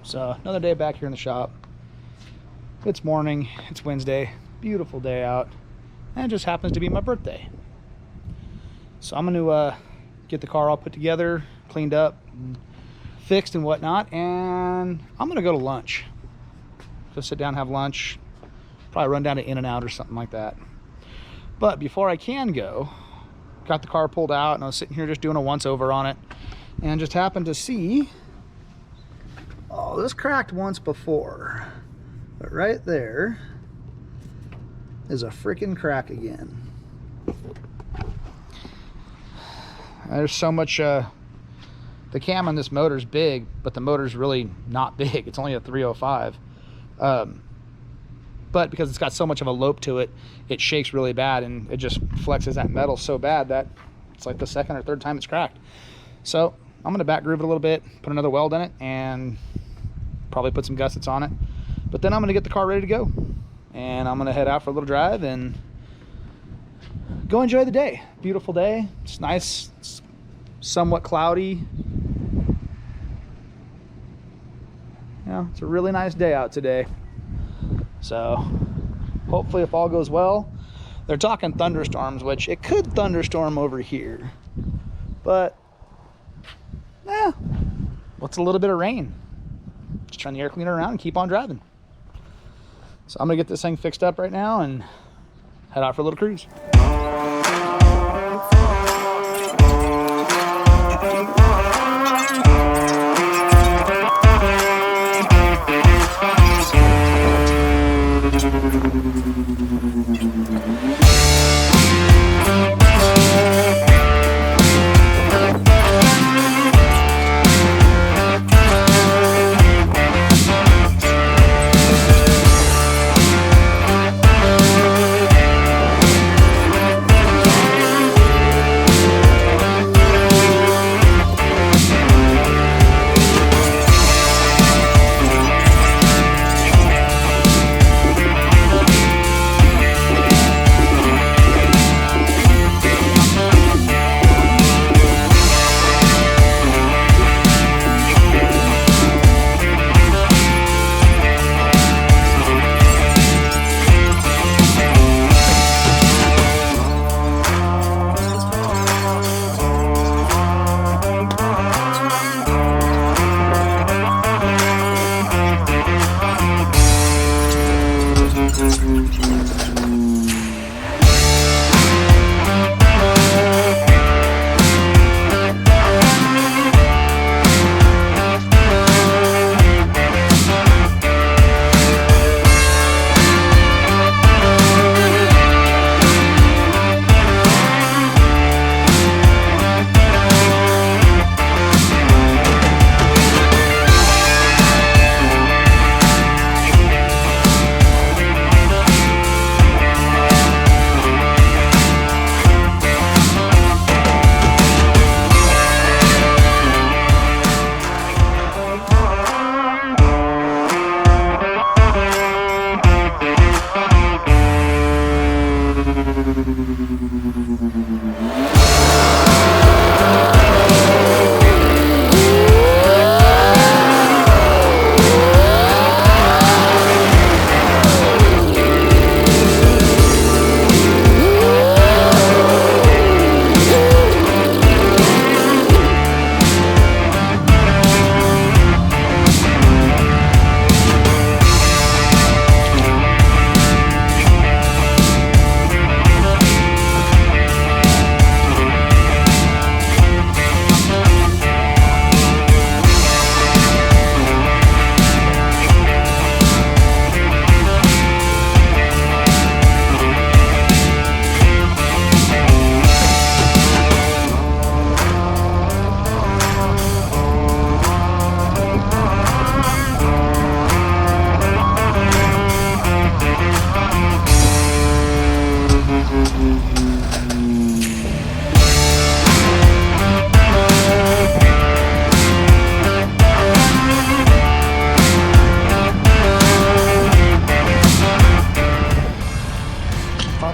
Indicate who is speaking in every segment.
Speaker 1: So another day back here in the shop. It's morning, it's Wednesday, beautiful day out, and it just happens to be my birthday. So I'm gonna get the car all put together, cleaned up, and fixed and whatnot, and I'm gonna go to lunch. Go sit down, have lunch, probably run down to In-N-Out or something like that. But before I can go, got the car pulled out and I was sitting here just doing a once over on it, and just happened to see, oh, this cracked once before, but right there is a freaking crack again. There's so much, the cam on this motor is big, but the motor's really not big. It's only a 305. But because it's got so much of a lope to it, it shakes really bad, and it just flexes that metal so bad that it's like the second or third time it's cracked. So I'm gonna back groove it a little bit, put another weld in it, and probably put some gussets on it. But then I'm gonna get the car ready to go, and I'm gonna head out for a little drive and go enjoy the day. Beautiful day. It's nice. It's somewhat cloudy. Yeah, it's a really nice day out today. So hopefully, if all goes well, they're talking thunderstorms, which it could thunderstorm over here, but what's a little bit of rain? Just turn the air cleaner around and keep on driving. So I'm gonna get this thing fixed up right now and head out for a little cruise.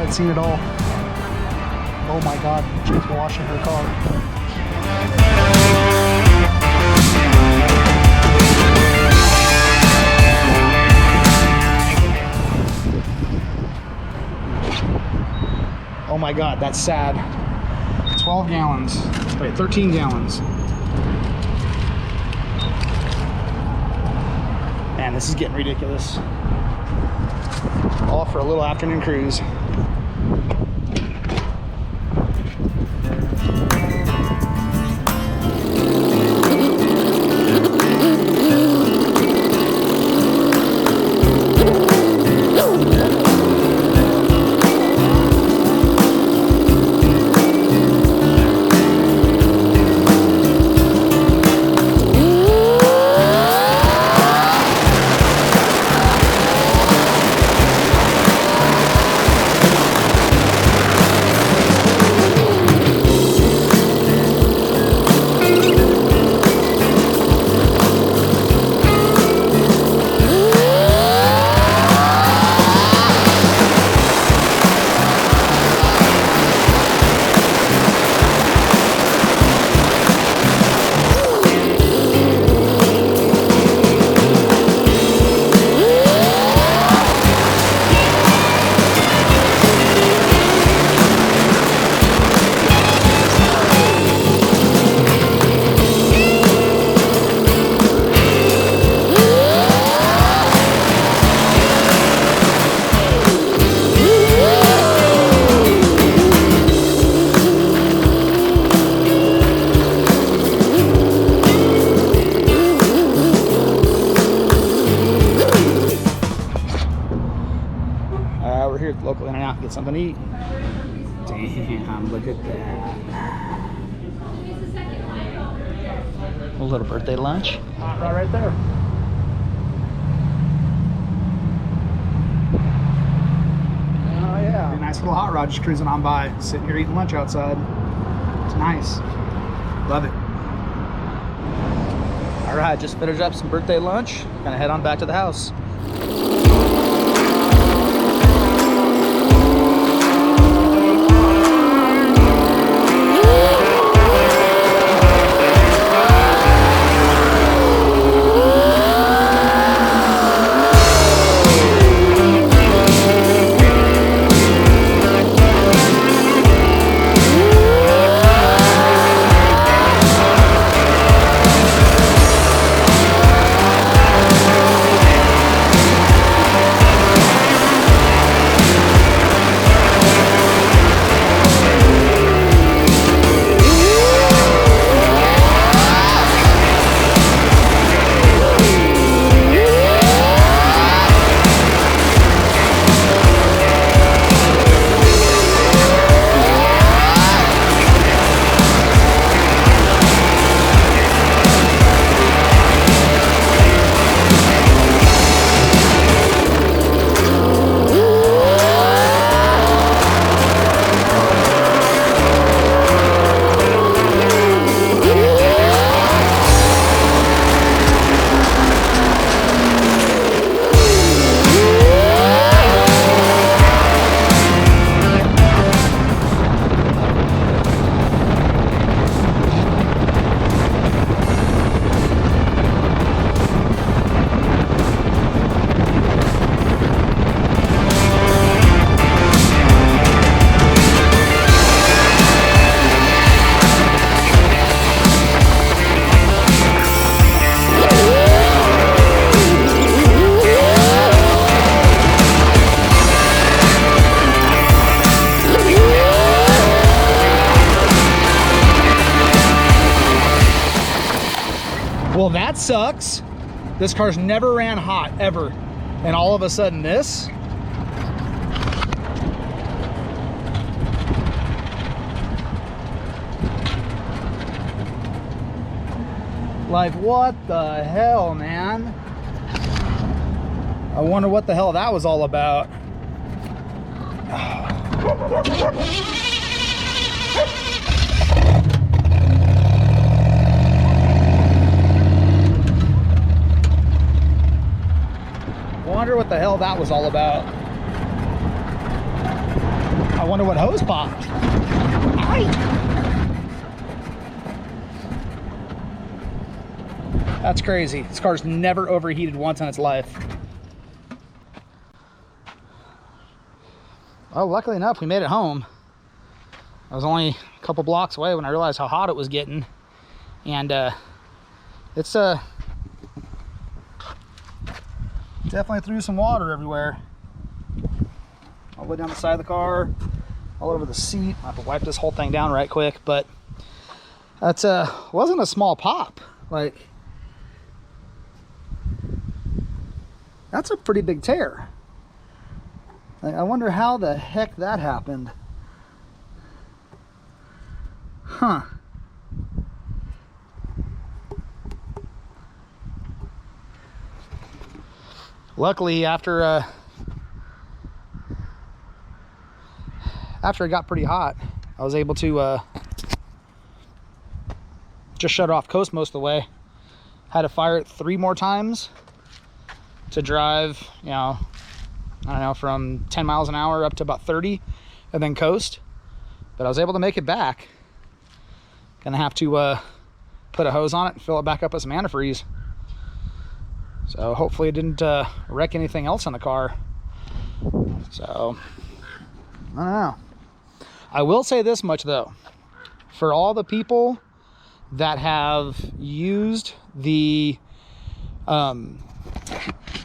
Speaker 1: I'd seen it all. Oh my God, she's washing her car. God, that's sad. 12 gallons. Wait, 13 gallons. Man, this is getting ridiculous. All for a little afternoon cruise. We're here at the local In-N-Out to get something to eat. Damn, look at that. A little birthday lunch. Right there. Oh yeah. A nice little hot rod just cruising on by, sitting here eating lunch outside. It's nice. Love it. All right, just finished up some birthday lunch. Gonna head on back to the house. Well, that sucks. This car's never ran hot, ever. And all of a sudden this. Like, what the hell, man? I wonder what the hell that was all about. Wonder what the hell that was all about. I wonder what hose popped. Aye. That's crazy. This car's never overheated once in its life. Oh, luckily enough, we made it home. I was only a couple blocks away when I realized how hot it was getting. And it's definitely threw some water everywhere. All the way down the side of the car, all over the seat. I have to wipe this whole thing down right quick, but that wasn't a small pop. Like, that's a pretty big tear. Like, I wonder how the heck that happened. Huh. Luckily, after it got pretty hot, I was able to just shut off coast most of the way. Had to fire it 3 more times to drive, you know, I don't know, from 10 miles an hour up to about 30 and then coast. But I was able to make it back. Gonna have to put a hose on it and fill it back up with some antifreeze. So hopefully it didn't wreck anything else on the car. So, I don't know. I will say this much though. For all the people that have used the,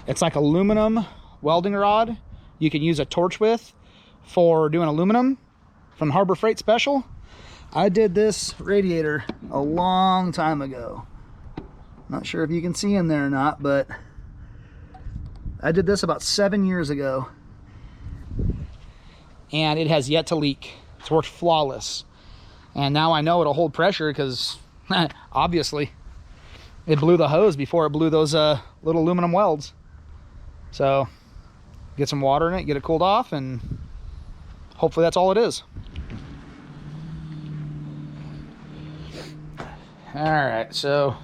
Speaker 1: it's like aluminum welding rod you can use a torch with for doing aluminum from Harbor Freight Special. I did this radiator a long time ago. Not sure if you can see in there or not, but I did this about 7 years ago. And it has yet to leak. It's worked flawless. And now I know it'll hold pressure because obviously it blew the hose before it blew those little aluminum welds. So get some water in it, get it cooled off, and hopefully that's all it is. All right, so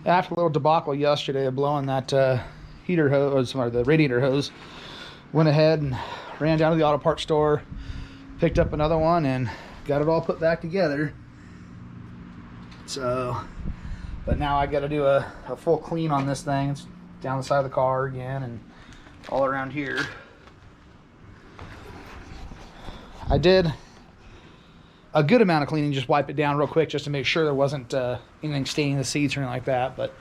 Speaker 1: after a little debacle yesterday of blowing that heater hose, or the radiator hose, went ahead and ran down to the auto parts store, picked up another one, and got it all put back together. So, but now I got to do a full clean on this thing. It's down the side of the car again and all around here. I did a good amount of cleaning, just wipe it down real quick just to make sure there wasn't anything staining the seats or anything like that. But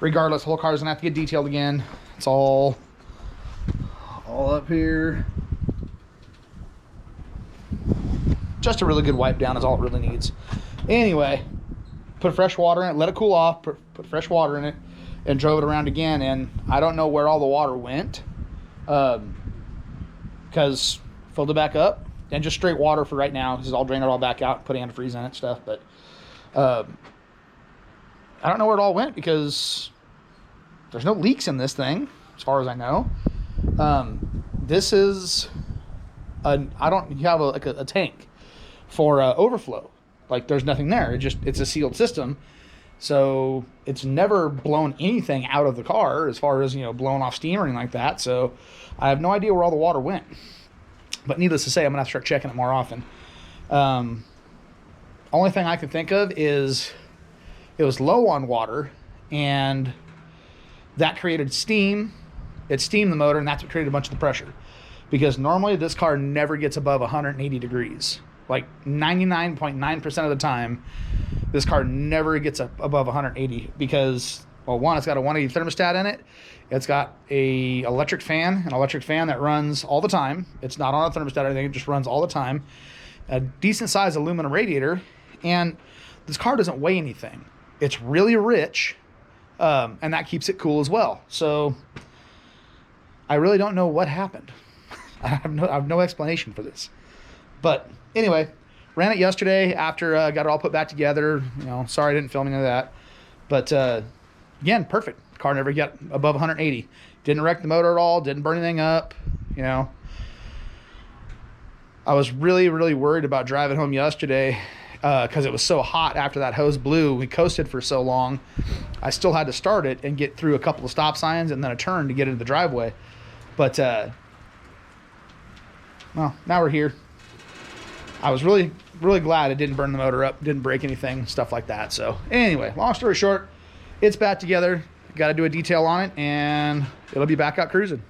Speaker 1: regardless, the whole car is gonna have to get detailed again. It's all up here. Just a really good wipe down is all it really needs. Anyway, put fresh water in it, let it cool off, put fresh water in it, and drove it around again. And I don't know where all the water went, because filled it back up. And just straight water for right now. This is all drain it all back out, put antifreeze in it and stuff. But I don't know where it all went because there's no leaks in this thing, as far as I know. This is I don't have a tank for overflow. Like, there's nothing there. It's a sealed system, so it's never blown anything out of the car as far as, you know, blowing off steam or anything like that. So I have no idea where all the water went. But needless to say, I'm going to have to start checking it more often. Only thing I can think of is it was low on water, and that created steam. It steamed the motor, and that's what created a bunch of the pressure. Because normally this car never gets above 180 degrees. Like 99.9% of the time, this car never gets up above 180 because, well, one, it's got a 180 thermostat in it. It's got an electric fan that runs all the time. It's not on a thermostat or anything. It just runs all the time. A decent sized aluminum radiator. And this car doesn't weigh anything. It's really rich. And that keeps it cool as well. So I really don't know what happened. I have no explanation for this. But anyway, ran it yesterday after got it all put back together. You know, sorry I didn't film any of that. But again, perfect. Car never got above 180. Didn't wreck the motor at all. Didn't burn anything up. You know, I was really, really worried about driving home yesterday because it was so hot after that hose blew. We coasted for so long. I still had to start it and get through a couple of stop signs and then a turn to get into the driveway. But well, now we're here. I was really, really glad it didn't burn the motor up, didn't break anything, stuff like that. So anyway, long story short, it's back together. Got to do a detail on it, and it'll be back out cruising.